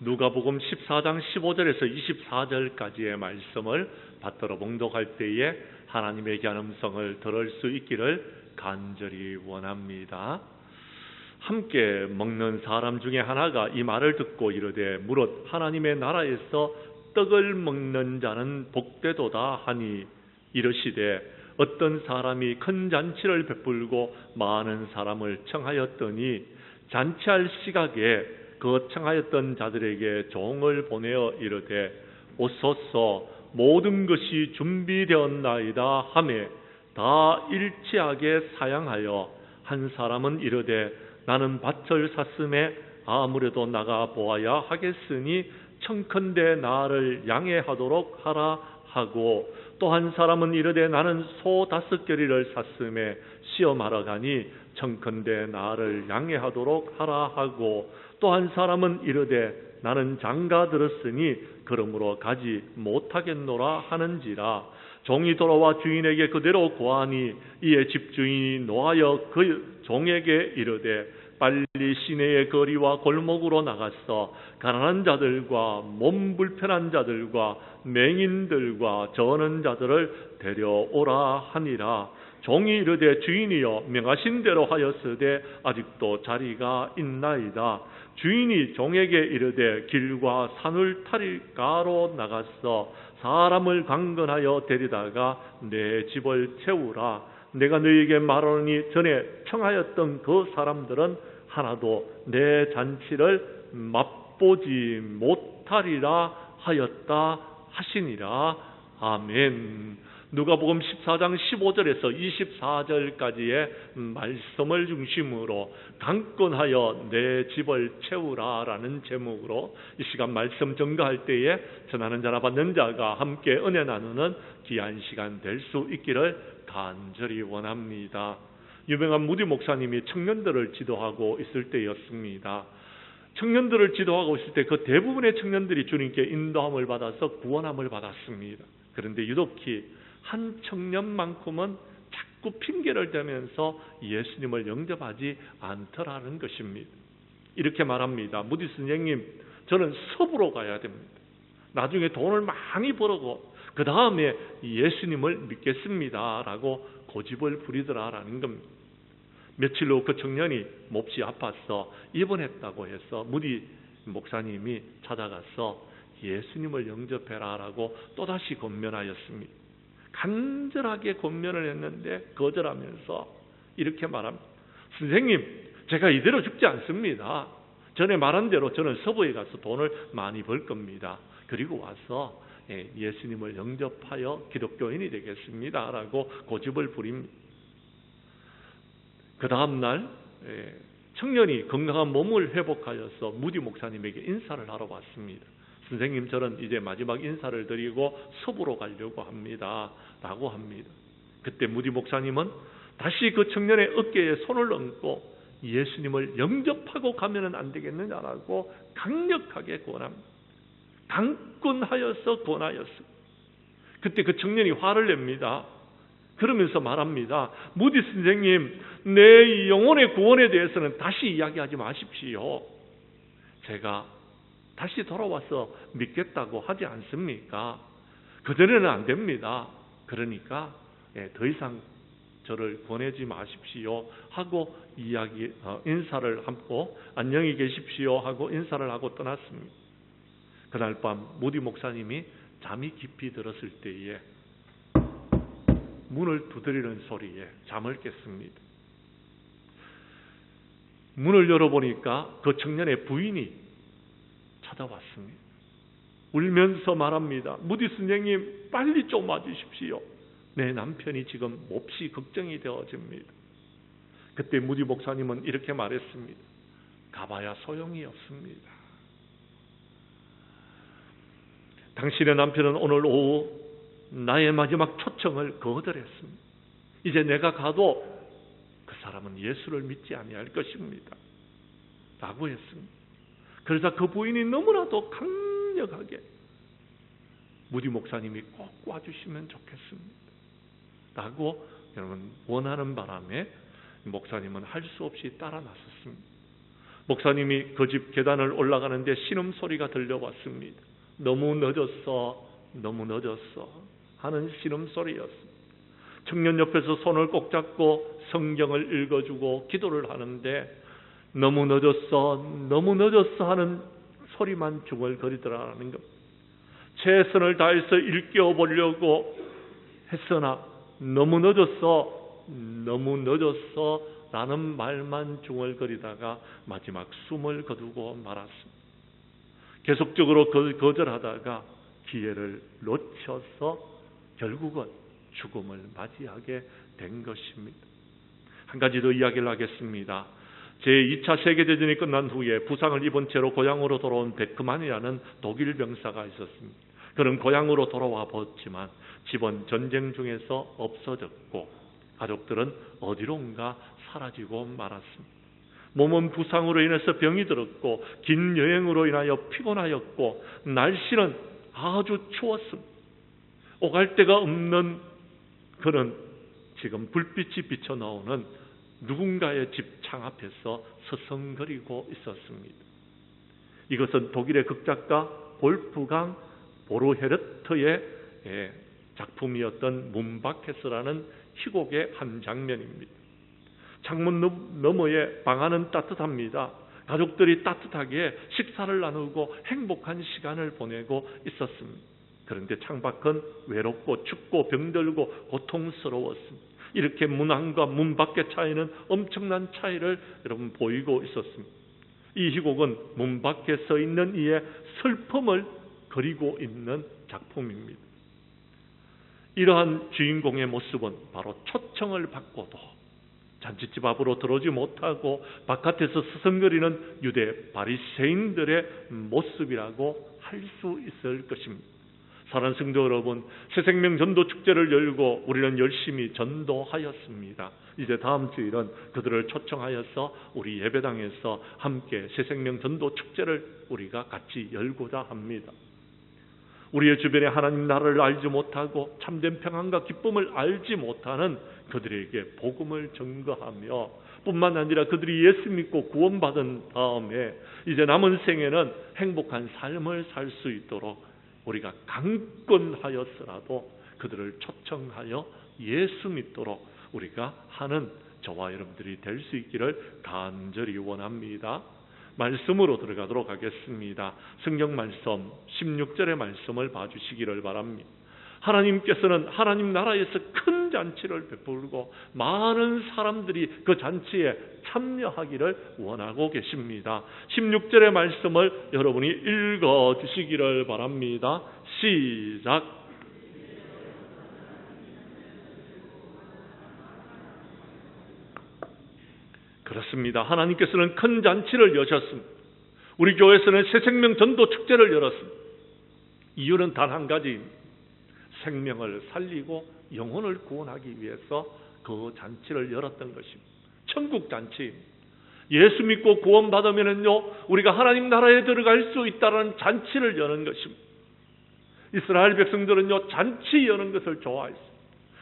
누가복음 14장 15절에서 24절까지의 말씀을 받들어 봉독할 때에 하나님의 귀한 음성을 들을 수 있기를 간절히 원합니다. 함께 먹는 사람 중에 하나가 이 말을 듣고 이르되 무릇 하나님의 나라에서 떡을 먹는 자는 복되도다 하니 이르시되 어떤 사람이 큰 잔치를 베풀고 많은 사람을 청하였더니 잔치할 시각에 그 청하였던 자들에게 종을 보내어 이르되 오소서 모든 것이 준비되었나이다 하매 다 일치하게 사양하여 한 사람은 이르되 나는 밭을 샀음에 아무래도 나가 보아야 하겠으니 청컨대 나를 양해하도록 하라 하고 또 한 사람은 이르되 나는 소 5겨리를 샀음에 시험하러 가니 청컨대 나를 양해하도록 하라 하고 또 한 사람은 이르되 나는 장가 들었으니 그러므로 가지 못하겠노라 하는지라. 종이 돌아와 주인에게 그대로 고하니 이에 집주인이 노하여 그 종에게 이르되 빨리 시내의 거리와 골목으로 나가서 가난한 자들과 몸 불편한 자들과 맹인들과 저는 자들을 데려오라 하니라. 종이 이르되 주인이여 명하신 대로 하였으되 아직도 자리가 있나이다. 주인이 종에게 이르되 길과 산울타리가로 나가서 사람을 강건하여 데리다가 내 집을 채우라. 내가 너희에게 말하노니 전에 청하였던 그 사람들은 하나도 내 잔치를 맛보지 못하리라 하였다 하시니라. 아멘. 누가복음 14장 15절에서 24절까지의 말씀을 중심으로 강건하여 내 집을 채우라라는 제목으로 이 시간 말씀 전가할 때에 전하는 자나 받는 자가 함께 은혜 나누는 귀한 시간 될 수 있기를 간절히 원합니다. 유명한 무디 목사님이 청년들을 지도하고 있을 때였습니다. 청년들을 지도하고 있을 때 그 대부분의 청년들이 주님께 인도함을 받아서 구원함을 받았습니다. 그런데 유독히 한 청년만큼은 자꾸 핑계를 대면서 예수님을 영접하지 않더라는 것입니다. 이렇게 말합니다. 무디 선생님, 저는 서부로 가야 됩니다. 나중에 돈을 많이 벌고 그 다음에 예수님을 믿겠습니다 라고 고집을 부리더라라는 겁니다. 며칠 후 그 청년이 몹시 아파서 입원했다고 해서 무디 목사님이 찾아가서 예수님을 영접해라 라고 또다시 권면하였습니다. 간절하게 권면을 했는데 거절하면서 이렇게 말합니다. 선생님, 제가 이대로 죽지 않습니다. 전에 말한 대로 저는 서부에 가서 돈을 많이 벌 겁니다. 그리고 와서 예수님을 영접하여 기독교인이 되겠습니다 라고 고집을 부립니다. 그 다음날 청년이 건강한 몸을 회복하여서 무디 목사님에게 인사를 하러 왔습니다. 선생님, 저는 이제 마지막 인사를 드리고 서부로 가려고 합니다 라고 합니다. 그때 무디 목사님은 다시 그 청년의 어깨에 손을 얹고 예수님을 영접하고 가면 안 되겠느냐라고 강력하게 권합니다. 강권하여서 권하였습니다. 그때 그 청년이 화를 냅니다. 그러면서 말합니다. 무디 선생님, 내 영혼의 구원에 대해서는 다시 이야기하지 마십시오. 제가 다시 돌아와서 믿겠다고 하지 않습니까? 그전에는 안 됩니다. 그러니까 더 이상 저를 보내지 마십시오 하고 인사를 하고 안녕히 계십시오 하고 인사를 하고 떠났습니다. 그날 밤 무디 목사님이 잠이 깊이 들었을 때에 문을 두드리는 소리에 잠을 깼습니다. 문을 열어보니까 그 청년의 부인이 찾아왔습니다. 울면서 말합니다. 무디 선생님, 빨리 좀 와주십시오. 내 남편이 지금 몹시 걱정이 되어집니다. 그때 무디 목사님은 이렇게 말했습니다. 가봐야 소용이 없습니다. 당신의 남편은 오늘 오후 나의 마지막 초청을 거절했습니다. 이제 내가 가도 그 사람은 예수를 믿지 아니할 것입니다 라고 했습니다. 그래서 그 부인이 너무나도 강력하게 무디 목사님이 꼭 와주시면 좋겠습니다 라고 여러분 원하는 바람에 목사님은 할 수 없이 따라 나섰습니다. 목사님이 그 집 계단을 올라가는데 신음소리가 들려왔습니다. 너무 늦었어, 너무 늦었어 하는 신음소리였습니다. 청년 옆에서 손을 꼭 잡고 성경을 읽어주고 기도를 하는데 너무 늦었어, 너무 늦었어 하는 소리만 중얼거리더라는 것. 최선을 다해서 일깨워 보려고 했으나 너무 늦었어, 너무 늦었어 라는 말만 중얼거리다가 마지막 숨을 거두고 말았습니다. 계속적으로 거절하다가 기회를 놓쳐서 결국은 죽음을 맞이하게 된 것입니다. 한 가지 더 이야기를 하겠습니다. 제2차 세계대전이 끝난 후에 부상을 입은 채로 고향으로 돌아온 베크만이라는 독일 병사가 있었습니다. 그는 고향으로 돌아와 봤지만 집은 전쟁 중에서 없어졌고 가족들은 어디론가 사라지고 말았습니다. 몸은 부상으로 인해서 병이 들었고 긴 여행으로 인하여 피곤하였고 날씨는 아주 추웠습니다. 오갈 데가 없는 그는 지금 불빛이 비쳐나오는 누군가의 집 창 앞에서 서성거리고 있었습니다. 이것은 독일의 극작가 볼프강 보르헤르트의 작품이었던 문바케스라는 희곡의 한 장면입니다. 창문 너머에 방 안은 따뜻합니다. 가족들이 따뜻하게 식사를 나누고 행복한 시간을 보내고 있었습니다. 그런데 창밖은 외롭고 춥고 병들고 고통스러웠습니다. 이렇게 문 안과 문 밖의 차이는 엄청난 차이를 여러분 보이고 있었습니다. 이 희곡은 문 밖에 서 있는 이의 슬픔을 그리고 있는 작품입니다. 이러한 주인공의 모습은 바로 초청을 받고도 잔치집 앞으로 들어오지 못하고 바깥에서 서성거리는 유대 바리새인들의 모습이라고 할 수 있을 것입니다. 사랑하는 성도 여러분, 새생명 전도 축제를 열고 우리는 열심히 전도하였습니다. 이제 다음 주일은 그들을 초청하여서 우리 예배당에서 함께 새생명 전도 축제를 우리가 같이 열고자 합니다. 우리의 주변에 하나님 나라를 알지 못하고 참된 평안과 기쁨을 알지 못하는 그들에게 복음을 전거하며 뿐만 아니라 그들이 예수 믿고 구원받은 다음에 이제 남은 생에는 행복한 삶을 살 수 있도록 우리가 강권하였으라도 그들을 초청하여 예수 믿도록 우리가 하는 저와 여러분들이 될 수 있기를 간절히 원합니다. 말씀으로 들어가도록 하겠습니다. 성경 말씀 16절의 말씀을 봐주시기를 바랍니다. 하나님께서는 하나님 나라에서 큰 잔치를 베풀고 많은 사람들이 그 잔치에 참여하기를 원하고 계십니다. 16절의 말씀을 여러분이 읽어주시기를 바랍니다. 시작. 그렇습니다. 하나님께서는 큰 잔치를 여셨습니다. 우리 교회에서는 새생명 전도 축제를 열었습니다. 이유는 단 한 가지입니다. 생명을 살리고 영혼을 구원하기 위해서 그 잔치를 열었던 것입니다. 천국 잔치입니다. 예수 믿고 구원받으면요 우리가 하나님 나라에 들어갈 수 있다는 잔치를 여는 것입니다. 이스라엘 백성들은요 잔치 여는 것을 좋아했습니다.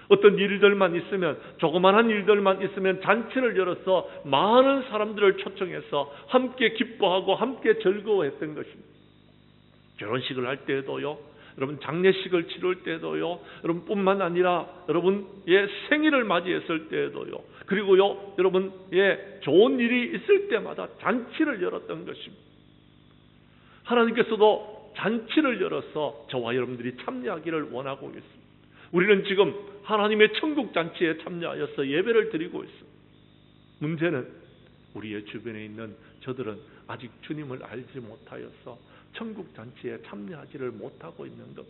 어떤 일들만 있으면 조그마한 일들만 있으면 잔치를 열어서 많은 사람들을 초청해서 함께 기뻐하고 함께 즐거워했던 것입니다. 결혼식을 할 때에도요, 여러분 장례식을 치를 때도요, 여러분 뿐만 아니라 여러분의 생일을 맞이했을 때에도요, 그리고요 여러분의 좋은 일이 있을 때마다 잔치를 열었던 것입니다. 하나님께서도 잔치를 열어서 저와 여러분들이 참여하기를 원하고 있습니다. 우리는 지금 하나님의 천국 잔치에 참여하여서 예배를 드리고 있습니다. 문제는 우리의 주변에 있는 저들은 아직 주님을 알지 못하여서 천국 잔치에 참여하지를 못하고 있는 것.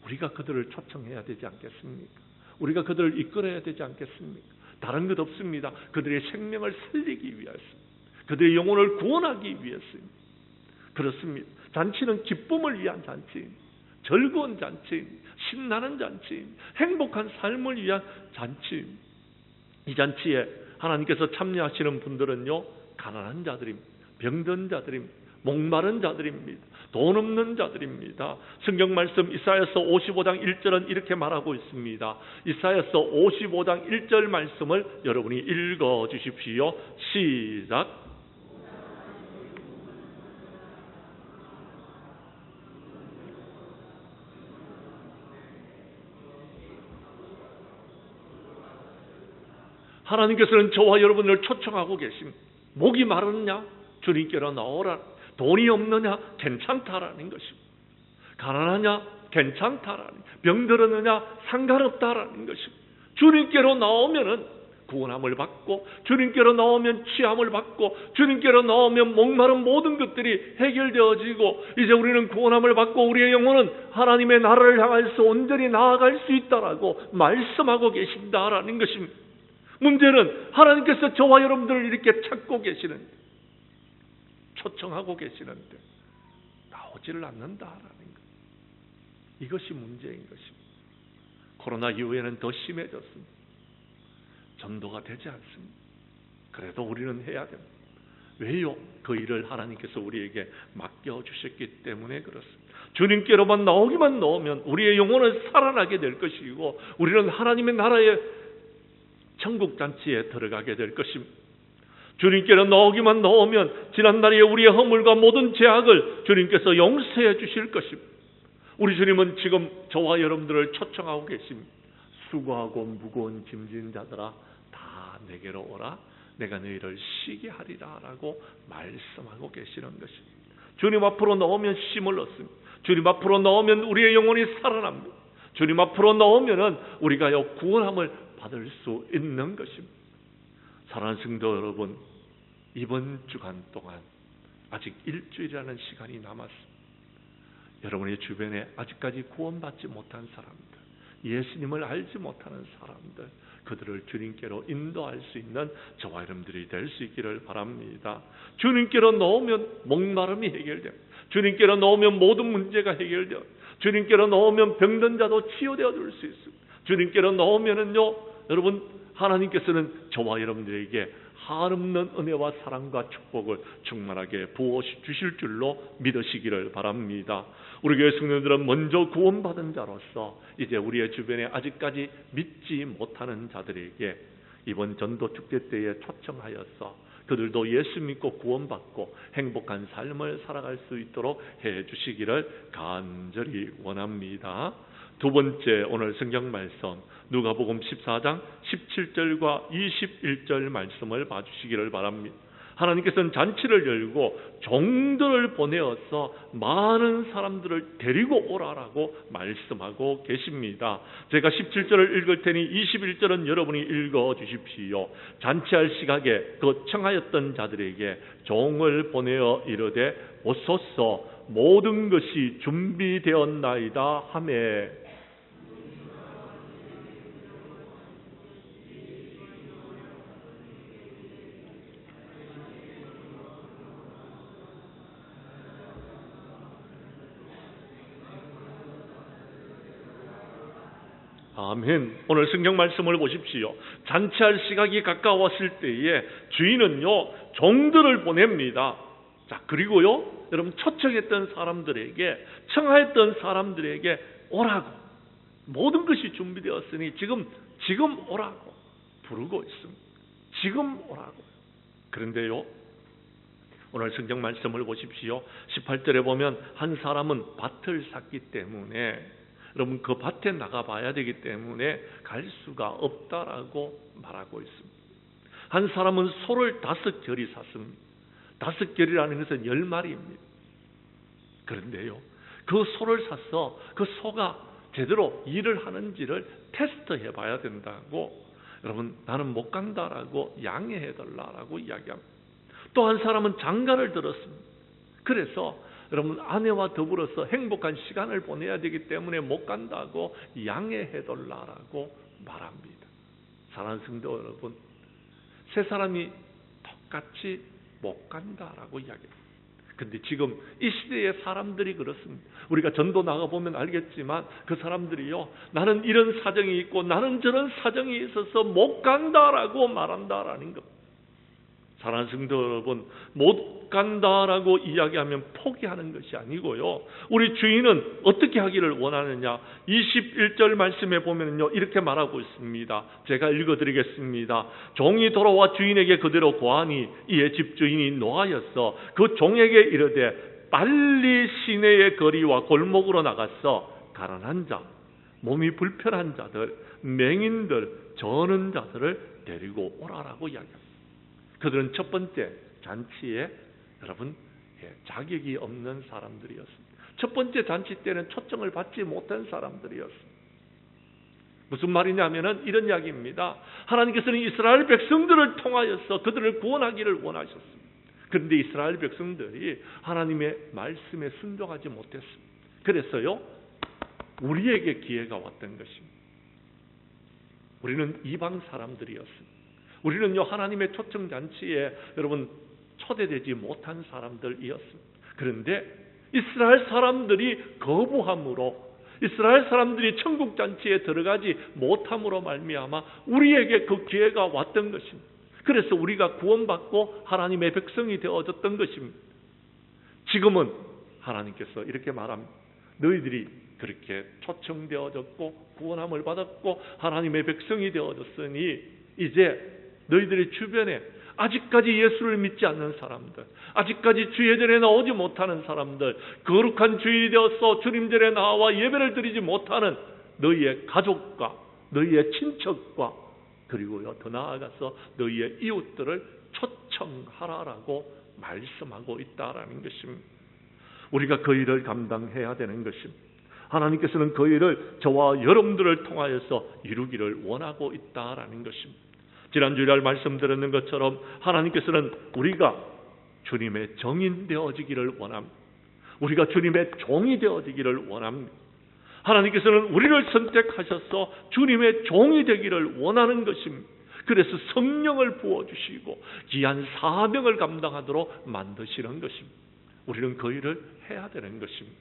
우리가 그들을 초청해야 되지 않겠습니까? 우리가 그들을 이끌어야 되지 않겠습니까? 다른 것 없습니다. 그들의 생명을 살리기 위해서입니다. 그들의 영혼을 구원하기 위해서입니다. 그렇습니다. 잔치는 기쁨을 위한 잔치입니다. 즐거운 잔치입니다. 신나는 잔치입니다. 행복한 삶을 위한 잔치입니다. 이 잔치에 하나님께서 참여하시는 분들은요, 가난한 자들입니다. 병든 자들입니다. 목마른 자들입니다. 돈 없는 자들입니다. 성경 말씀 이사야서 55장 1절은 이렇게 말하고 있습니다. 이사야서 55장 1절 말씀을 여러분이 읽어 주십시오. 시작. 하나님께서는 저와 여러분을 초청하고 계십니다. 목이 마르느냐? 주님께로 나오라. 돈이 없느냐? 괜찮다라는 것입니다. 가난하냐? 괜찮다라는, 병들었느냐? 상관없다라는 것입니다. 주님께로 나오면은 구원함을 받고, 주님께로 나오면 취함을 받고, 주님께로 나오면 목마른 모든 것들이 해결되어지고, 이제 우리는 구원함을 받고 우리의 영혼은 하나님의 나라를 향해서 온전히 나아갈 수 있다라고 말씀하고 계신다라는 것입니다. 문제는 하나님께서 저와 여러분들을 이렇게 찾고 계시는데, 초청하고 계시는데 나오지를 않는다라는 것. 이것이 문제인 것입니다. 코로나 이후에는 더 심해졌습니다. 전도가 되지 않습니다. 그래도 우리는 해야 됩니다. 왜요? 그 일을 하나님께서 우리에게 맡겨주셨기 때문에 그렇습니다. 주님께로만 나오기만 나오면 우리의 영혼은 살아나게 될 것이고, 우리는 하나님의 나라의 천국잔치에 들어가게 될 것입니다. 주님께로 나오기만 나오면 지난날에 우리의 허물과 모든 죄악을 주님께서 용서해 주실 것입니다. 우리 주님은 지금 저와 여러분들을 초청하고 계십니다. 수고하고 무거운 짐진 자들아 다 내게로 오라. 내가 너희를 쉬게 하리라 라고 말씀하고 계시는 것입니다. 주님 앞으로 나오면 쉼을 얻습니다. 주님 앞으로 나오면 우리의 영혼이 살아납니다. 주님 앞으로 나오면 우리가 구원함을 받을 수 있는 것입니다. 사랑하는 성도 여러분, 이번 주간 동안 아직 일주일이라는 시간이 남았습니다. 여러분의 주변에 아직까지 구원받지 못한 사람들, 예수님을 알지 못하는 사람들, 그들을 주님께로 인도할 수 있는 저와 여러분들이 될 수 있기를 바랍니다. 주님께로 나오면 목마름이 해결됩니다. 주님께로 나오면 모든 문제가 해결되어, 주님께로 나오면 병든 자도 치유되어 줄 수 있습니다. 주님께로 나오면은요, 여러분, 하나님께서는 저와 여러분들에게 한없는 은혜와 사랑과 축복을 충만하게 부어 주실 줄로 믿으시기를 바랍니다. 우리 교회 성도들은 먼저 구원받은 자로서 이제 우리의 주변에 아직까지 믿지 못하는 자들에게 이번 전도 축제 때에 초청하여서 그들도 예수 믿고 구원받고 행복한 삶을 살아갈 수 있도록 해주시기를 간절히 원합니다. 두 번째 오늘 성경 말씀 누가복음 14장 17절과 21절 말씀을 봐주시기를 바랍니다. 하나님께서는 잔치를 열고 종들을 보내어서 많은 사람들을 데리고 오라라고 말씀하고 계십니다. 제가 17절을 읽을 테니 21절은 여러분이 읽어 주십시오. 잔치할 시각에 그 청하였던 자들에게 종을 보내어 이르되 오소서 모든 것이 준비되었나이다 하매 아멘. 오늘 성경 말씀을 보십시오. 잔치할 시각이 가까웠을 때에 주인은요 종들을 보냅니다. 자, 그리고요 여러분 초청했던 사람들에게, 청하였던 사람들에게 오라고, 모든 것이 준비되었으니 지금 오라고 부르고 있습니다. 지금 오라고. 그런데요 오늘 성경 말씀을 보십시오. 18절에 보면 한 사람은 밭을 샀기 때문에, 여러분 그 밭에 나가봐야 되기 때문에 갈 수가 없다라고 말하고 있습니다. 한 사람은 소를 5결이 샀습니다. 5결이라는 것은 10마리입니다. 그런데요 그 소를 사서 그 소가 제대로 일을 하는지를 테스트해 봐야 된다고, 여러분 나는 못 간다라고 양해해달라고 이야기합니다. 또 한 사람은 장가를 들었습니다. 그래서 여러분 아내와 더불어서 행복한 시간을 보내야 되기 때문에 못 간다고 양해해달라고 말합니다. 사랑하는 성도 여러분, 세 사람이 똑같이 못 간다라고 이야기합니다. 근데 지금 이 시대의 사람들이 그렇습니다. 우리가 전도 나가보면 알겠지만 그 사람들이요 나는 이런 사정이 있고 나는 저런 사정이 있어서 못 간다라고 말한다라는 것. 사랑하는 성도 여러분, 못 간다라고 이야기하면 포기하는 것이 아니고요, 우리 주인은 어떻게 하기를 원하느냐. 21절 말씀에 보면요 이렇게 말하고 있습니다. 제가 읽어드리겠습니다. 종이 돌아와 주인에게 그대로 고하니 이에 집주인이 노하였어 그 종에게 이르되 빨리 시내의 거리와 골목으로 나가서 가난한 자, 몸이 불편한 자들, 맹인들, 저는 자들을 데리고 오라라고 이야기합니다. 그들은 첫 번째 잔치에 여러분 자격이 없는 사람들이었습니다. 첫 번째 잔치 때는 초청을 받지 못한 사람들이었습니다. 무슨 말이냐면은 이런 이야기입니다. 하나님께서는 이스라엘 백성들을 통하여서 그들을 구원하기를 원하셨습니다. 그런데 이스라엘 백성들이 하나님의 말씀에 순종하지 못했습니다. 그래서요, 우리에게 기회가 왔던 것입니다. 우리는 이방 사람들이었습니다. 우리는요, 하나님의 초청 잔치에 여러분 초대되지 못한 사람들이었습니다. 그런데 이스라엘 사람들이 거부함으로, 이스라엘 사람들이 천국 잔치에 들어가지 못함으로 말미암아 우리에게 그 기회가 왔던 것입니다. 그래서 우리가 구원받고 하나님의 백성이 되어졌던 것입니다. 지금은 하나님께서 이렇게 말합니다. 너희들이 그렇게 초청되어졌고 구원함을 받았고 하나님의 백성이 되어졌으니 이제 너희들의 주변에 아직까지 예수를 믿지 않는 사람들, 아직까지 주예전에 나오지 못하는 사람들, 거룩한 주일이 되어서 주님전에 나와 예배를 드리지 못하는 너희의 가족과 너희의 친척과 그리고요 더 나아가서 너희의 이웃들을 초청하라라고 말씀하고 있다라는 것입니다. 우리가 그 일을 감당해야 되는 것입니다. 하나님께서는 그 일을 저와 여러분들을 통하여서 이루기를 원하고 있다라는 것입니다. 지난주에 말씀드렸는 것처럼 하나님께서는 우리가 주님의 정인 되어지기를 원합니다. 우리가 주님의 종이 되어지기를 원합니다. 하나님께서는 우리를 선택하셔서 주님의 종이 되기를 원하는 것입니다. 그래서 성령을 부어주시고 귀한 사명을 감당하도록 만드시는 것입니다. 우리는 그 일을 해야 되는 것입니다.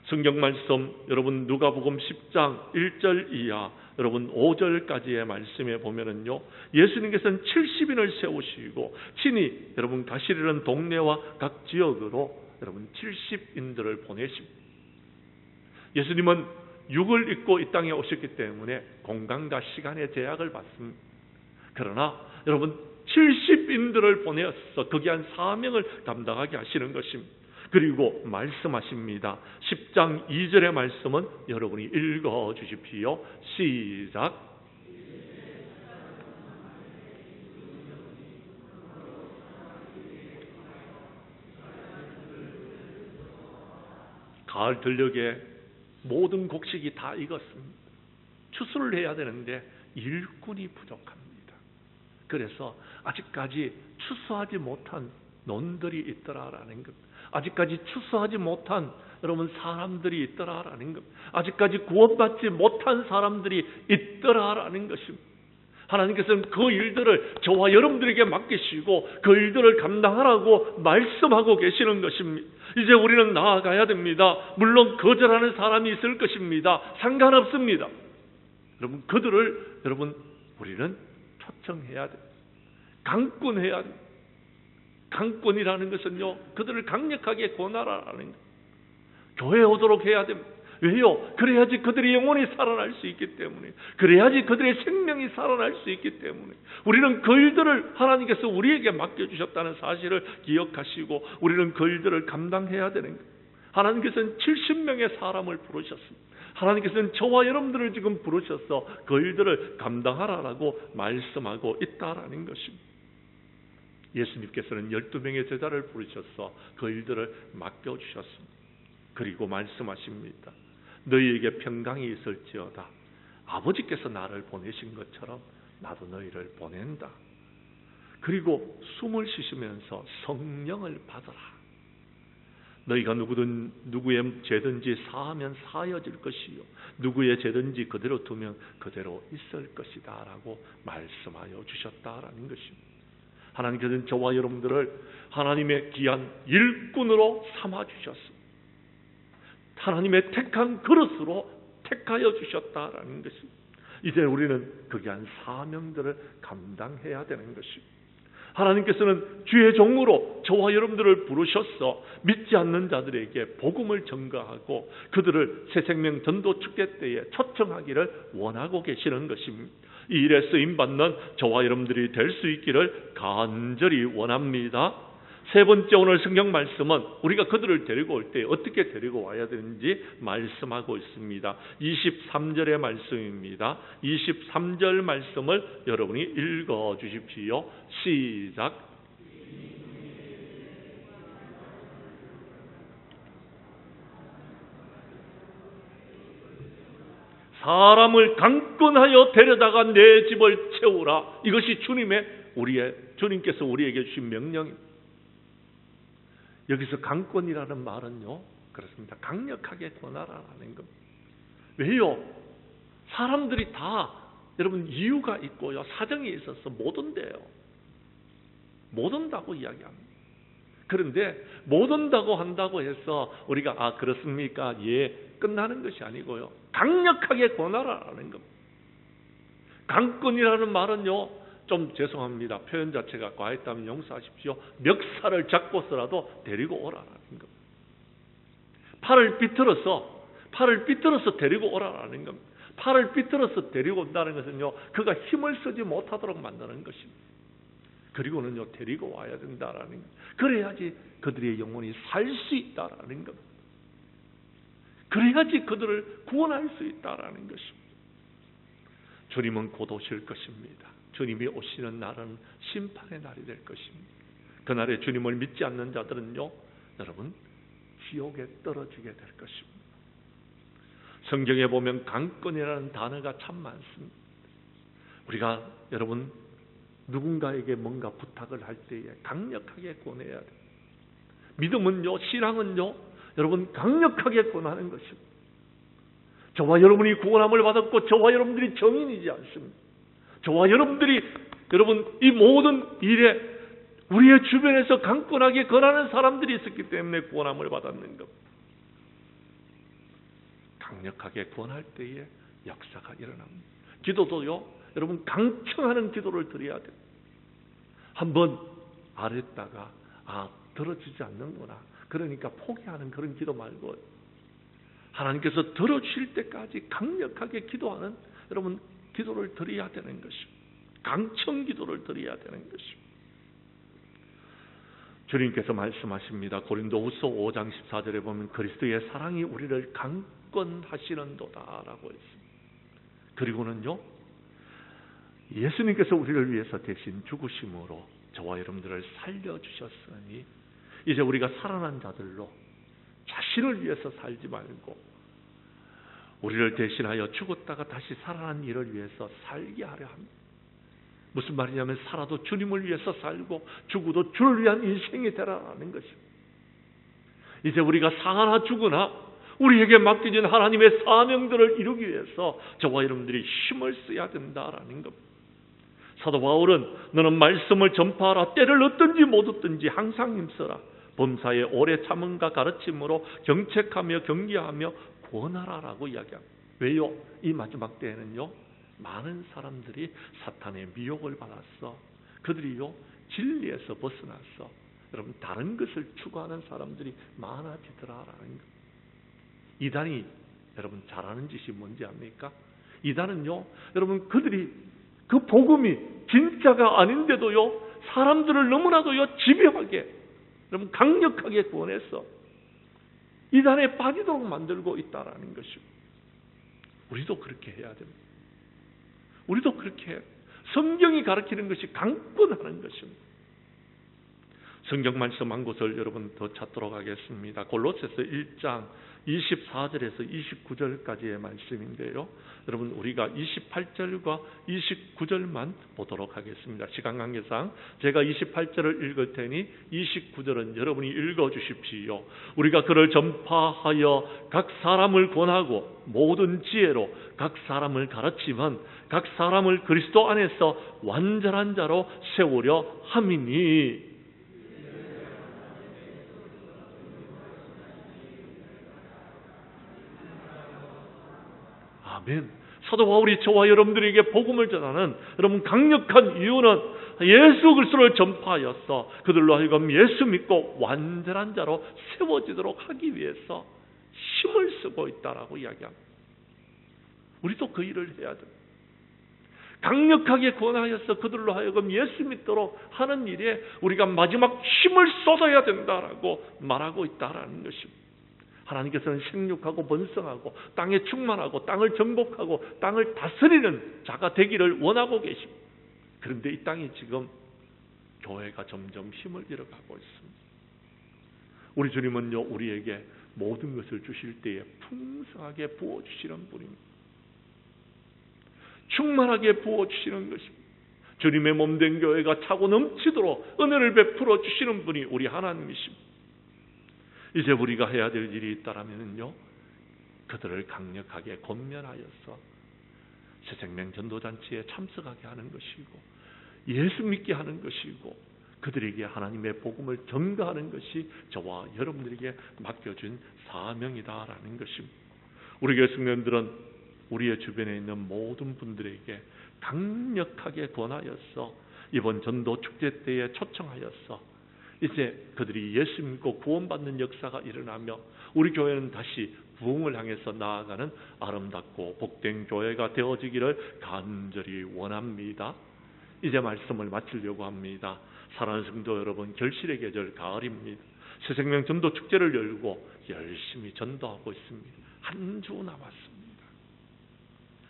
성경 말씀 여러분 누가복음 10장 1절 이하 여러분 5절까지의 말씀에 보면은요, 예수님께서는 70인을 세우시고 친히 여러분 가시려는 동네와 각 지역으로 여러분 70인들을 보내십니다. 예수님은 육을 입고 이 땅에 오셨기 때문에 공간과 시간의 제약을 받습니다. 그러나 여러분 70인들을 보내어서 거기한 사명을 감당하게 하시는 것입니다. 그리고 말씀하십니다. 10장 2절의 말씀은 여러분이 읽어 주십시오. 시작. 가을 들녘에 모든 곡식이 다 익었습니다. 추수를 해야 되는데 일꾼이 부족합니다. 그래서 아직까지 추수하지 못한 논들이 있더라라는 것, 아직까지 추수하지 못한 여러분 사람들이 있더라라는 것, 아직까지 구원받지 못한 사람들이 있더라라는 것입니다. 하나님께서는 그 일들을 저와 여러분들에게 맡기시고 그 일들을 감당하라고 말씀하고 계시는 것입니다. 이제 우리는 나아가야 됩니다. 물론 거절하는 사람이 있을 것입니다. 상관없습니다. 여러분 그들을 우리는 초청해야 돼요. 강권해야 돼요. 강권이라는 것은요, 그들을 강력하게 권하라라는 거예요. 교회에 오도록 해야 됩니다. 왜요? 그래야지 그들의 영혼이 살아날 수 있기 때문에, 그래야지 그들의 생명이 살아날 수 있기 때문에 우리는 그 일들을 하나님께서 우리에게 맡겨주셨다는 사실을 기억하시고 우리는 그 일들을 감당해야 되는 거예요. 하나님께서는 70명의 사람을 부르셨습니다. 하나님께서는 저와 여러분들을 지금 부르셔서 그 일들을 감당하라라고 말씀하고 있다라는 것입니다. 예수님께서는 12명의 제자를 부르셔서 그 일들을 맡겨주셨습니다. 그리고 말씀하십니다. 너희에게 평강이 있을지어다. 아버지께서 나를 보내신 것처럼 나도 너희를 보낸다. 그리고 숨을 쉬시면서 성령을 받아라. 너희가 누구의 죄든지 사하면 사하여질 것이요 누구의 죄든지 그대로 두면 그대로 있을 것이다 라고 말씀하여 주셨다라는 것입니다. 하나님께서는 저와 여러분들을 하나님의 귀한 일꾼으로 삼아주셨습니다. 하나님의 택한 그릇으로 택하여 주셨다라는 것입니다. 이제 우리는 그 귀한 사명들을 감당해야 되는 것입니다. 하나님께서는 주의 종으로 저와 여러분들을 부르셔서 믿지 않는 자들에게 복음을 전가하고 그들을 새생명 전도 축제 때에 초청하기를 원하고 계시는 것입니다. 이 일에 쓰임받는 저와 여러분들이 될 수 있기를 간절히 원합니다. 세 번째 오늘 성경 말씀은 우리가 그들을 데리고 올 때 어떻게 데리고 와야 되는지 말씀하고 있습니다. 23절의 말씀입니다. 23절 말씀을 여러분이 읽어 주십시오. 시작. 사람을 강권하여 데려다가 내 집을 채우라. 이것이 주님께서 우리에게 주신 명령입니다. 여기서 강권이라는 말은요, 그렇습니다. 강력하게 권하라는 겁니다. 왜요? 사람들이 다 여러분 이유가 있고요, 사정이 있어서 못 온대요. 못 온다고 이야기합니다. 그런데 못 온다고 한다고 해서 우리가 그렇습니까? 예, 끝나는 것이 아니고요, 강력하게 권하라는 겁니다. 강권이라는 말은요, 좀 죄송합니다. 표현 자체가 과했다면 용서하십시오. 멱살을 잡고서라도 데리고 오라라는 겁니다. 팔을 삐뚤어서 데리고 오라라는 겁니다. 팔을 삐뚤어서 데리고 온다는 것은요, 그가 힘을 쓰지 못하도록 만드는 것입니다. 그리고는요, 데리고 와야 된다라는 겁니다. 그래야지 그들의 영혼이 살 수 있다라는 겁니다. 그래야지 그들을 구원할 수 있다라는 것입니다. 주님은 곧 오실 것입니다. 주님이 오시는 날은 심판의 날이 될 것입니다. 그날에 주님을 믿지 않는 자들은요, 여러분 지옥에 떨어지게 될 것입니다. 성경에 보면 강권이라는 단어가 참 많습니다. 우리가 여러분 누군가에게 뭔가 부탁을 할 때에 강력하게 권해야 돼요. 믿음은요, 신앙은요, 여러분 강력하게 권하는 것입니다. 저와 여러분이 구원함을 받았고 저와 여러분들이 정인이지 않습니다. 저와 여러분들이 이 모든 일에 우리의 주변에서 강권하게 권하는 사람들이 있었기 때문에 구원함을 받았는 것. 강력하게 권할 때에 역사가 일어납니다. 기도도요, 여러분 강청하는 기도를 드려야 돼요. 한번 아랬다가 들어주지 않는구나, 그러니까 포기하는 그런 기도 말고 하나님께서 들어주실 때까지 강력하게 기도하는 여러분 기도를 드려야 되는 것입니다. 강청 기도를 드려야 되는 것입니다. 주님께서 말씀하십니다. 고린도후서 5장 14절에 보면 그리스도의 사랑이 우리를 강권하시는도다라고 했습니다. 그리고는요, 예수님께서 우리를 위해서 대신 죽으심으로 저와 여러분들을 살려주셨으니 이제 우리가 살아난 자들로 자신을 위해서 살지 말고 우리를 대신하여 죽었다가 다시 살아난 이를 위해서 살게 하려 합니다. 무슨 말이냐면 살아도 주님을 위해서 살고 죽어도 주를 위한 인생이 되라는 것입니다. 이제 우리가 사나 죽으나 우리에게 맡겨진 하나님의 사명들을 이루기 위해서 저와 여러분들이 힘을 써야 된다라는 겁니다. 사도 바울은 너는 말씀을 전파하라. 때를 얻든지 못 얻든지 항상 힘써라. 범사에 오래 참음과 가르침으로 경책하며 경계하며 권하라라고 이야기합니다. 왜요? 이 마지막 때에는요, 많은 사람들이 사탄의 미혹을 받았어. 그들이요, 진리에서 벗어났어. 여러분 다른 것을 추구하는 사람들이 많아지더라라는 것. 이단이 여러분 잘하는 짓이 뭔지 압니까? 이단은요, 여러분 그들이 그 복음이 진짜가 아닌데도요, 사람들을 너무나도요 집요하게 여러분 강력하게 권해서 이단에 빠지도록 만들고 있다라는 것이고, 우리도 그렇게 해야 됩니다. 우리도 그렇게 해야, 성경이 가르치는 것이 강권하는 것입니다. 성경 말씀 한 곳을 여러분 더 찾도록 하겠습니다. 골로새서 1장 24절에서 29절까지의 말씀인데요, 여러분 우리가 28절과 29절만 보도록 하겠습니다. 시간 관계상 제가 28절을 읽을 테니 29절은 여러분이 읽어주십시오. 우리가 그를 전파하여 각 사람을 권하고 모든 지혜로 각 사람을 가르치면 각 사람을 그리스도 안에서 완전한 자로 세우려 함이니. 아멘. 사도 바울이 저와 여러분들에게 복음을 전하는 여러분 강력한 이유는 예수 그리스도를 전파하여서 그들로 하여금 예수 믿고 완전한 자로 세워지도록 하기 위해서 힘을 쓰고 있다라고 이야기합니다. 우리도 그 일을 해야 됩니다. 강력하게 권하여서 그들로 하여금 예수 믿도록 하는 일에 우리가 마지막 힘을 쏟아야 된다라고 말하고 있다라는 것입니다. 하나님께서는 생육하고 번성하고 땅에 충만하고 땅을 정복하고 땅을 다스리는 자가 되기를 원하고 계십니다. 그런데 이 땅이 지금 교회가 점점 힘을 잃어가고 있습니다. 우리 주님은요, 우리에게 모든 것을 주실 때에 풍성하게 부어주시는 분입니다. 충만하게 부어주시는 것입니다. 주님의 몸된 교회가 차고 넘치도록 은혜를 베풀어 주시는 분이 우리 하나님이십니다. 이제 우리가 해야 될 일이 있다라면요, 그들을 강력하게 권면하여서 새생명 전도잔치에 참석하게 하는 것이고 예수 믿게 하는 것이고 그들에게 하나님의 복음을 전가하는 것이 저와 여러분들에게 맡겨준 사명이다라는 것입니다. 우리 교회 성도님들은 우리의 주변에 있는 모든 분들에게 강력하게 권하여서 이번 전도 축제 때에 초청하여서 이제 그들이 예수 믿고 구원받는 역사가 일어나며 우리 교회는 다시 부흥을 향해서 나아가는 아름답고 복된 교회가 되어지기를 간절히 원합니다. 이제 말씀을 마치려고 합니다. 사랑하는 성도 여러분, 결실의 계절 가을입니다. 새생명 전도 축제를 열고 열심히 전도하고 있습니다. 한 주 남았습니다.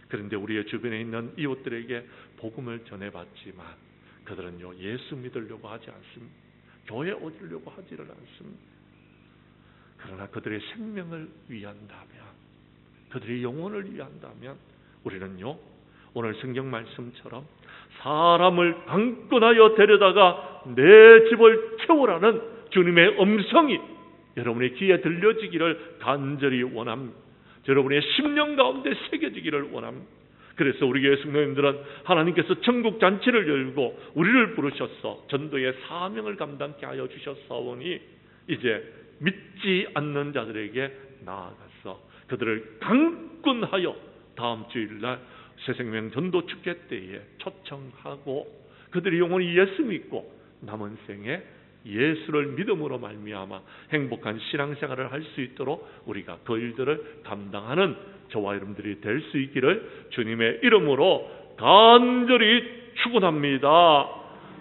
그런데 우리의 주변에 있는 이웃들에게 복음을 전해봤지만 그들은요, 예수 믿으려고 하지 않습니다. 교회 오려고 하지를 않습니다. 그러나 그들의 생명을 위한다면, 그들의 영혼을 위한다면 우리는요, 오늘 성경 말씀처럼 사람을 강권하여 데려다가 내 집을 채우라는 주님의 음성이 여러분의 귀에 들려지기를 간절히 원합니다. 여러분의 심령 가운데 새겨지기를 원합니다. 그래서 우리 교회 성도님들은 하나님께서 천국 잔치를 열고 우리를 부르셔서 전도의 사명을 감당케 하여 주셨사오니 이제 믿지 않는 자들에게 나아가서 그들을 강권하여 다음 주일날 새생명 전도 축제 때에 초청하고 그들이 영원히 예수 믿고 남은 생에 예수를 믿음으로 말미암아 행복한 신앙생활을 할 수 있도록 우리가 그 일들을 감당하는 저와 여러분들이 될 수 있기를 주님의 이름으로 간절히 축원합니다.